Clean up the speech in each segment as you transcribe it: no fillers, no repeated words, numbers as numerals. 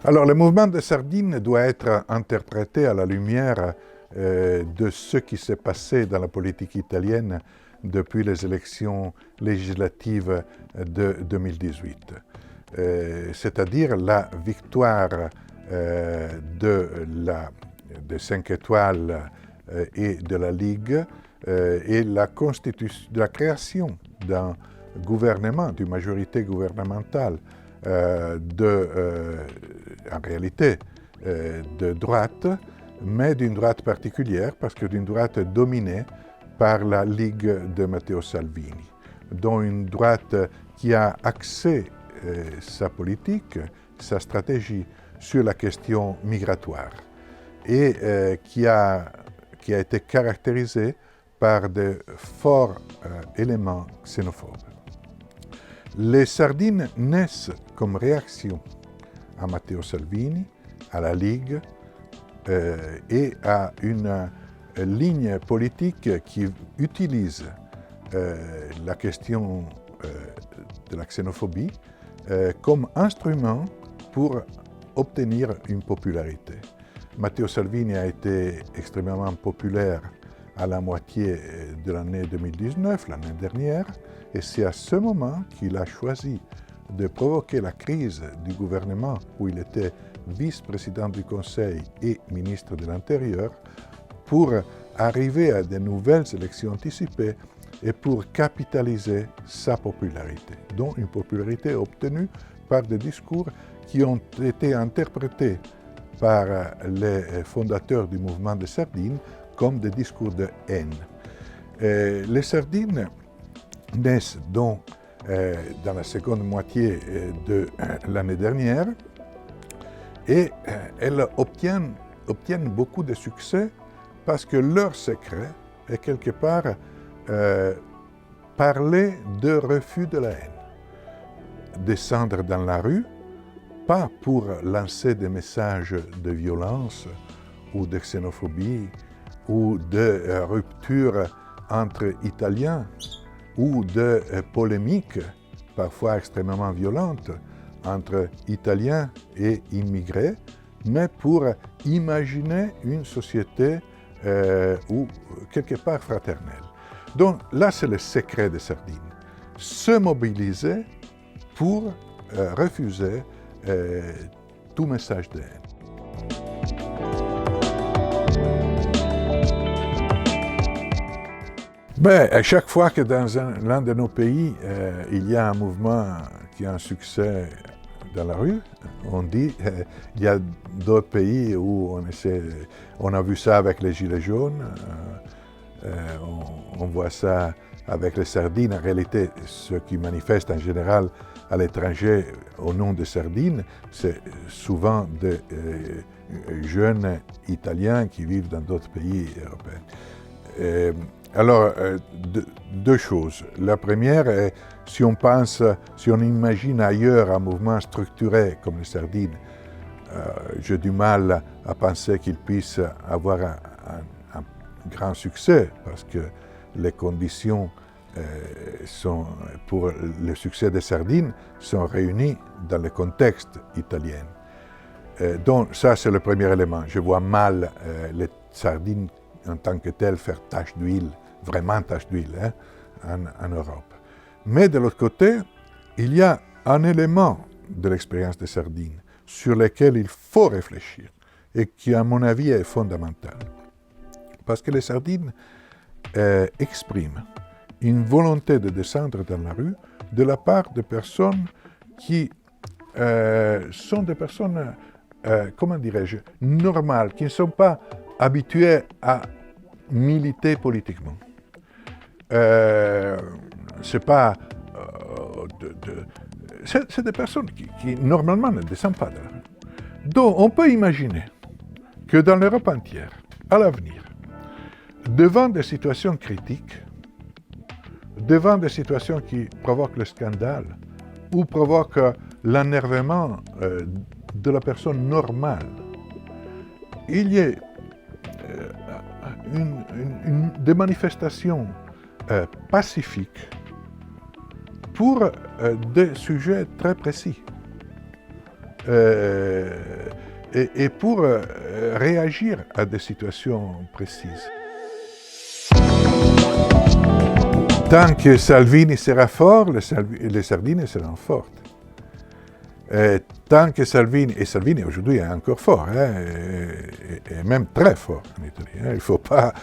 Alors, le mouvement de Sardine doit être interprété à la lumière de ce qui s'est passé dans la politique italienne depuis les élections législatives de 2018. C'est-à-dire la victoire de 5 étoiles et de la Ligue et la création d'un gouvernement, d'une majorité gouvernementale en réalité de droite, mais d'une droite particulière, parce que d'une droite dominée par la Ligue de Matteo Salvini, dont une droite qui a axé sa politique, sa stratégie sur la question migratoire et qui a été caractérisée par de forts éléments xénophobes. Les sardines naissent comme réaction à Matteo Salvini, à la Ligue et à une ligne politique qui utilise la question de la xénophobie comme instrument pour obtenir une popularité. Matteo Salvini a été extrêmement populaire à la moitié de l'année 2019, l'année dernière, et c'est à ce moment qu'il a choisi de provoquer la crise du gouvernement où il était vice-président du Conseil et ministre de l'Intérieur pour arriver à de nouvelles élections anticipées et pour capitaliser sa popularité, dont une popularité obtenue par des discours qui ont été interprétés par les fondateurs du mouvement des Sardines comme des discours de haine. Les Sardines naissent donc dans la seconde moitié de l'année dernière et elles obtiennent beaucoup de succès parce que leur secret est quelque part parler de refus de la haine. Descendre dans la rue, pas pour lancer des messages de violence ou de xénophobie ou de rupture entre Italiens ou de polémiques parfois extrêmement violentes entre Italiens et immigrés, mais pour imaginer une société quelque part fraternelle. Donc là, c'est le secret des Sardines. Se mobiliser pour refuser tout message de haine. À chaque fois que dans l'un de nos pays, il y a un mouvement qui a un succès dans la rue, on dit il y a d'autres pays où on a vu ça avec les Gilets jaunes, on voit ça avec les sardines. En réalité, ceux qui manifestent en général à l'étranger au nom de sardines, c'est souvent des jeunes Italiens qui vivent dans d'autres pays européens. Alors, deux choses. La première est, si on imagine ailleurs un mouvement structuré comme les sardines, j'ai du mal à penser qu'il puisse avoir un grand succès, parce que les conditions pour le succès des sardines sont réunies dans le contexte italien. Donc ça, c'est le premier élément. Je vois mal les sardines en tant que telles faire tache d'huile, vraiment tache d'huile, en Europe. Mais de l'autre côté, il y a un élément de l'expérience des sardines sur lequel il faut réfléchir et qui, à mon avis, est fondamental. Parce que les sardines expriment une volonté de descendre dans la rue de la part de personnes qui sont des personnes, comment dirais-je, normales, qui ne sont pas habituées à militer politiquement. C'est des personnes qui normalement ne descendent pas de la rue. Donc on peut imaginer que dans l'Europe entière, à l'avenir, devant des situations critiques, devant des situations qui provoquent le scandale ou provoquent l'énervement de la personne normale, il y ait des manifestations pacifiques pour des sujets très précis. Et pour réagir à des situations précises. Tant que Salvini sera fort, les sardines seront fortes. Tant que Salvini, et Salvini aujourd'hui est encore fort, et même très fort en Italie, il ne faut pas...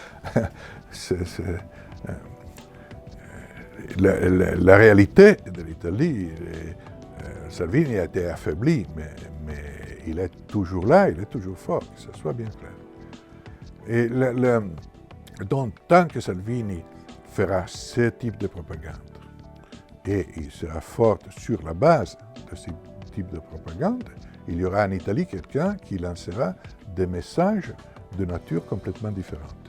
la réalité de l'Italie, Salvini a été affaibli, mais il est toujours là, il est toujours fort, que ce soit bien clair. Et donc, tant que Salvini fera ce type de propagande, et il sera fort sur la base de ce type de propagande, il y aura en Italie quelqu'un qui lancera des messages de nature complètement différente.